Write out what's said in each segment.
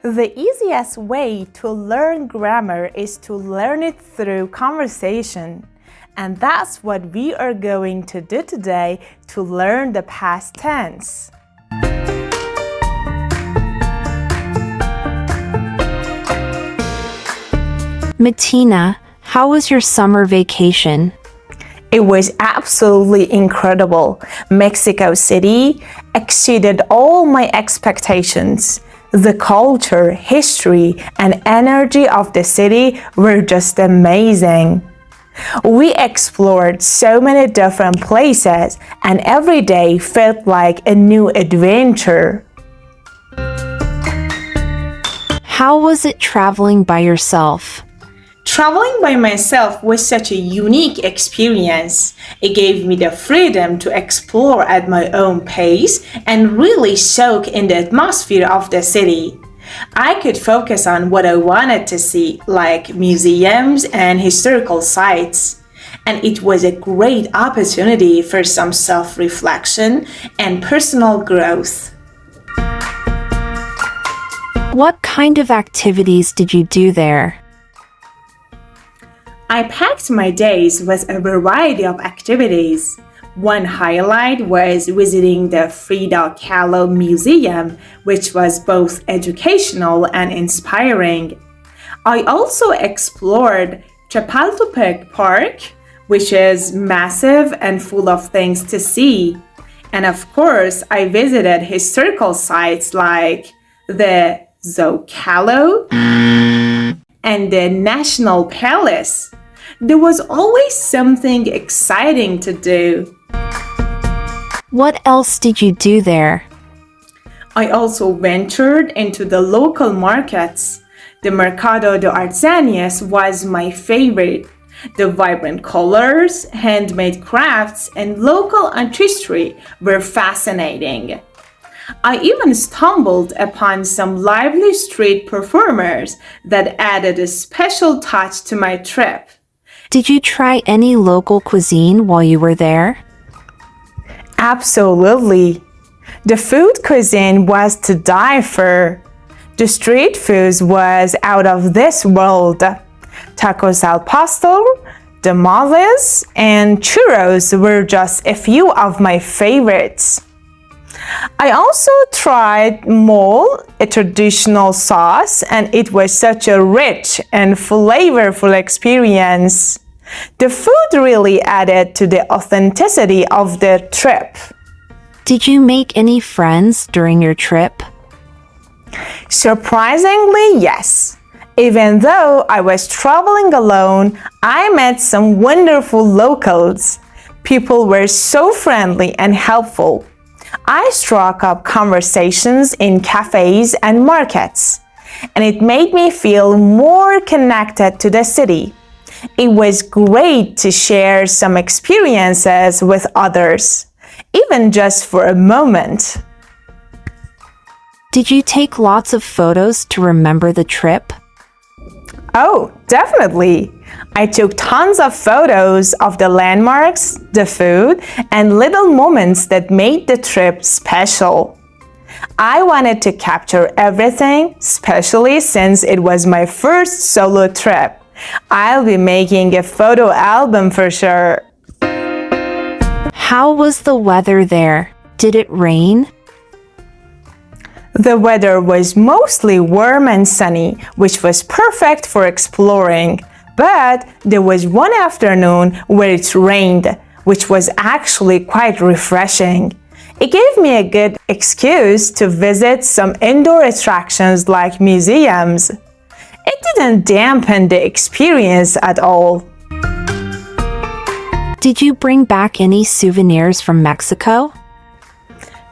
The easiest way to learn grammar is to learn it through conversation. And that's what we are going to do today to learn the past tense. Matina, how was your summer vacation? It was absolutely incredible. Mexico City exceeded all my expectations. The culture, history, and energy of the city were just amazing. We explored so many different places, and every day felt like a new adventure. How was it traveling by yourself? Traveling by myself was such a unique experience. It gave me the freedom to explore at my own pace and really soak in the atmosphere of the city. I could focus on what I wanted to see, like museums and historical sites. And it was a great opportunity for some self-reflection and personal growth. What kind of activities did you do there? I packed my days with a variety of activities. One highlight was visiting the Frida Kahlo Museum, which was both educational and inspiring. I also explored Chapultepec Park, which is massive and full of things to see. And of course, I visited historical sites like the Zocalo and the National Palace. There was always something exciting to do. What else did you do there? I also ventured into the local markets. The Mercado de Artesanías was my favorite. The vibrant colors, handmade crafts, and local artistry were fascinating. I even stumbled upon some lively street performers that added a special touch to my trip. Did you try any local cuisine while you were there? Absolutely. The food cuisine was to die for. The street food was out of this world. Tacos al pastor, tamales, and churros were just a few of my favorites. I also tried mole, a traditional sauce, and it was such a rich and flavorful experience. The food really added to the authenticity of the trip. Did you make any friends during your trip? Surprisingly, yes. Even though I was traveling alone, I met some wonderful locals. People were so friendly and helpful. I struck up conversations in cafes and markets, and it made me feel more connected to the city. It was great to share some experiences with others, even just for a moment. Did you take lots of photos to remember the trip? Oh, definitely. I took tons of photos of the landmarks, the food, and little moments that made the trip special. I wanted to capture everything, especially since it was my first solo trip. I'll be making a photo album for sure. How was the weather there? Did it rain? The weather was mostly warm and sunny, which was perfect for exploring. But there was one afternoon where it rained, which was actually quite refreshing. It gave me a good excuse to visit some indoor attractions like museums. It didn't dampen the experience at all. Did you bring back any souvenirs from Mexico?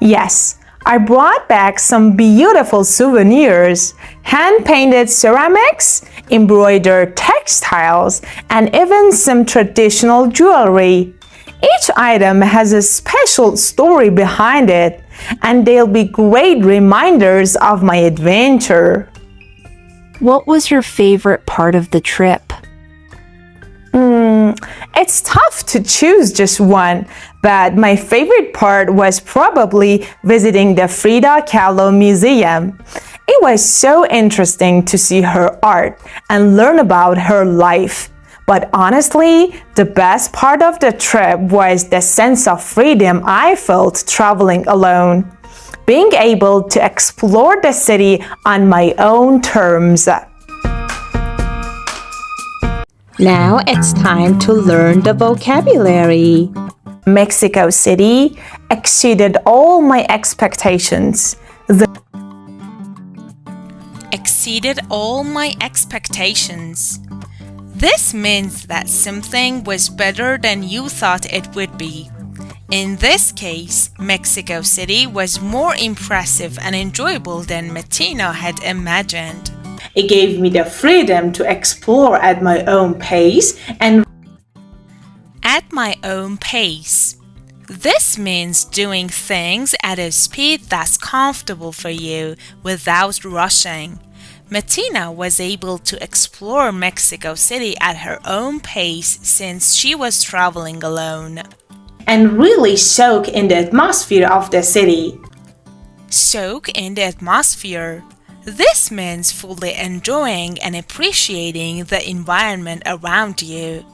Yes, I brought back some beautiful souvenirs, hand-painted ceramics, embroidered textiles, and even some traditional jewelry. Each item has a special story behind it, and they'll be great reminders of my adventure. What was your favorite part of the trip? It's tough to choose just one, but my favorite part was probably visiting the Frida Kahlo Museum. It was so interesting to see her art and learn about her life. But honestly, the best part of the trip was the sense of freedom I felt traveling alone. Being able to explore the city on my own terms. Now it's time to learn the vocabulary. Mexico City exceeded all my expectations. Exceeded all my expectations. This means that something was better than you thought it would be. In this case, Mexico City was more impressive and enjoyable than Martina had imagined. It gave me the freedom to explore at my own pace and At my own pace. This means doing things at a speed that's comfortable for you without rushing. Martina was able to explore Mexico City at her own pace since she was traveling alone. and really soak in the atmosphere of the city. Soak in the atmosphere. This means fully enjoying and appreciating the environment around you.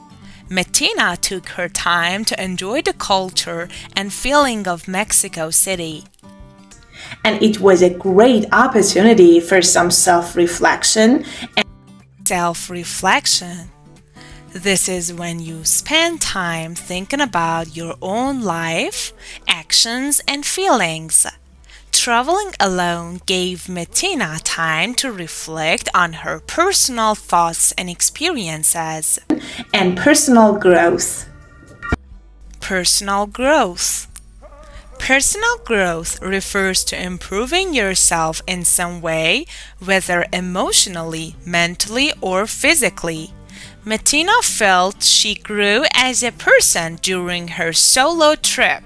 Martina took her time to enjoy the culture and feeling of Mexico City. And it was a great opportunity for some self-reflection and Self-reflection. This is when you spend time thinking about your own life, actions, and feelings. Traveling alone gave Martina time to reflect on her personal thoughts and experiences. personal growth. Personal growth. Personal growth refers to improving yourself in some way, whether emotionally, mentally, or physically. Martina felt she grew as a person during her solo trip.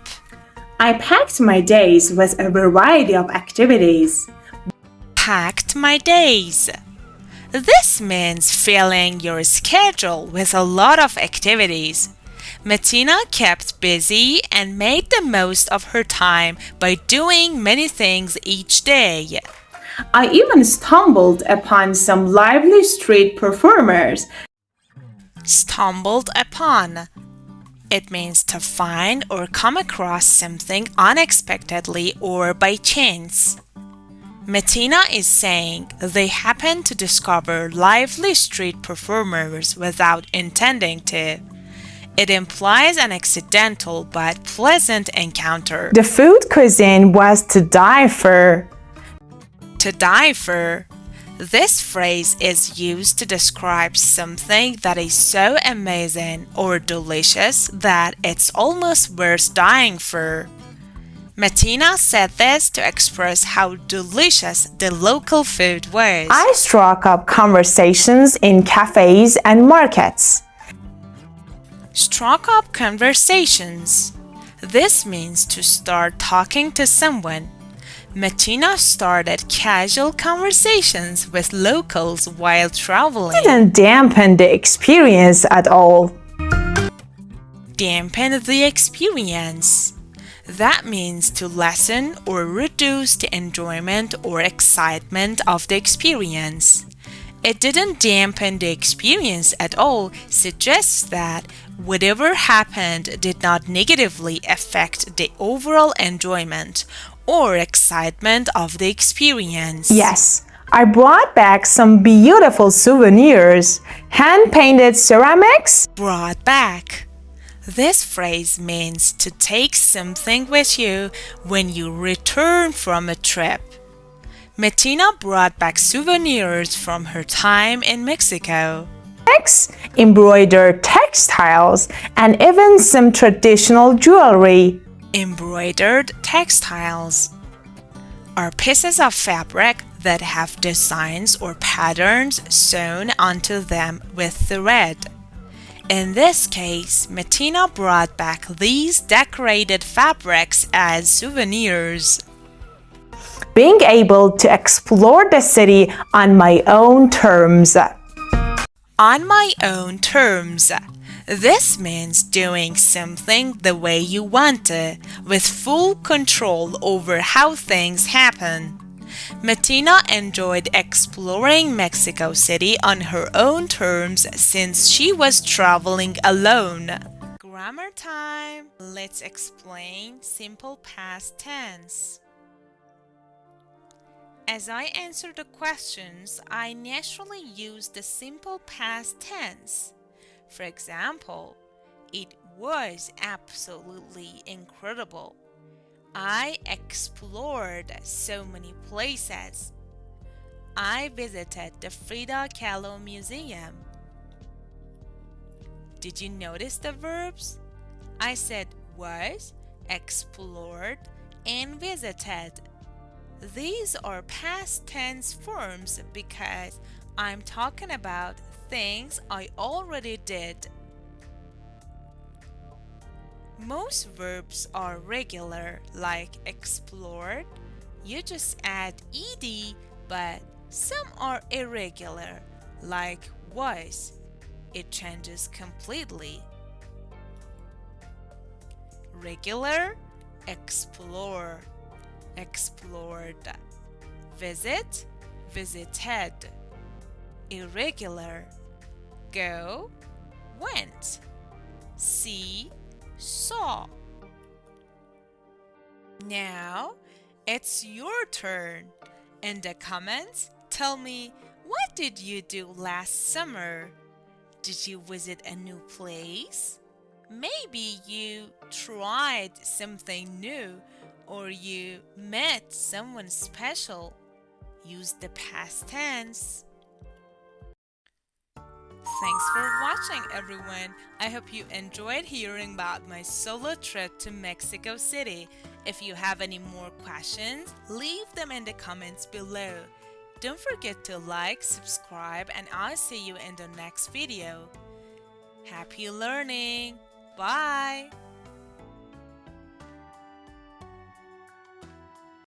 I packed my days with a variety of activities. Packed my days. This means filling your schedule with a lot of activities. Martina kept busy and made the most of her time by doing many things each day. I even stumbled upon some lively street performers. Stumbled upon. It means to find or come across something unexpectedly or by chance. Martina is saying they happened to discover lively street performers without intending to. It implies an accidental but pleasant encounter. The food cuisine was to die for. To die for. This phrase is used to describe something that is so amazing or delicious that it's almost worth dying for. Martina said this to express how delicious the local food was. I struck up conversations in cafes and markets. Struck up conversations. This means to start talking to someone. Martina started casual conversations with locals while traveling. Didn't dampen the experience at all. Dampen the experience. That means to lessen or reduce the enjoyment or excitement of the experience. It didn't dampen the experience at all suggests that whatever happened did not negatively affect the overall enjoyment or excitement of the experience. Yes, I brought back some beautiful souvenirs, hand-painted ceramics. Brought back. This phrase means to take something with you when you return from a trip. Martina brought back souvenirs from her time in Mexico. Embroidered textiles, and even some traditional jewelry. Embroidered textiles are pieces of fabric that have designs or patterns sewn onto them with thread. In this case, Martina brought back these decorated fabrics as souvenirs. Being able to explore the city on my own terms. On my own terms. This means doing something the way you want to, with full control over how things happen. Martina enjoyed exploring Mexico City on her own terms since she was traveling alone. Grammar time! Let's explain simple past tense. As I answer the questions, I naturally use the simple past tense. For example, it was absolutely incredible. I explored so many places. I visited the Frida Kahlo Museum. Did you notice the verbs? I said was, explored, and visited. These are past tense forms because I'm talking about things I already did. Most verbs are regular, like explored. You just add ed, but some are irregular, like was. It changes completely. Regular, explore, explored. Visit, visited. Irregular, go, went. See, saw. Now it's your turn. In the comments, tell me, what did you do last summer? Did you visit a new place? Maybe you tried something new or you met someone special. Use the past tense. Thanks for watching, everyone. I hope you enjoyed hearing about my solo trip to Mexico City. If you have any more questions, leave them in the comments below. Don't forget to like, subscribe, and I'll see you in the next video. Happy learning! Bye!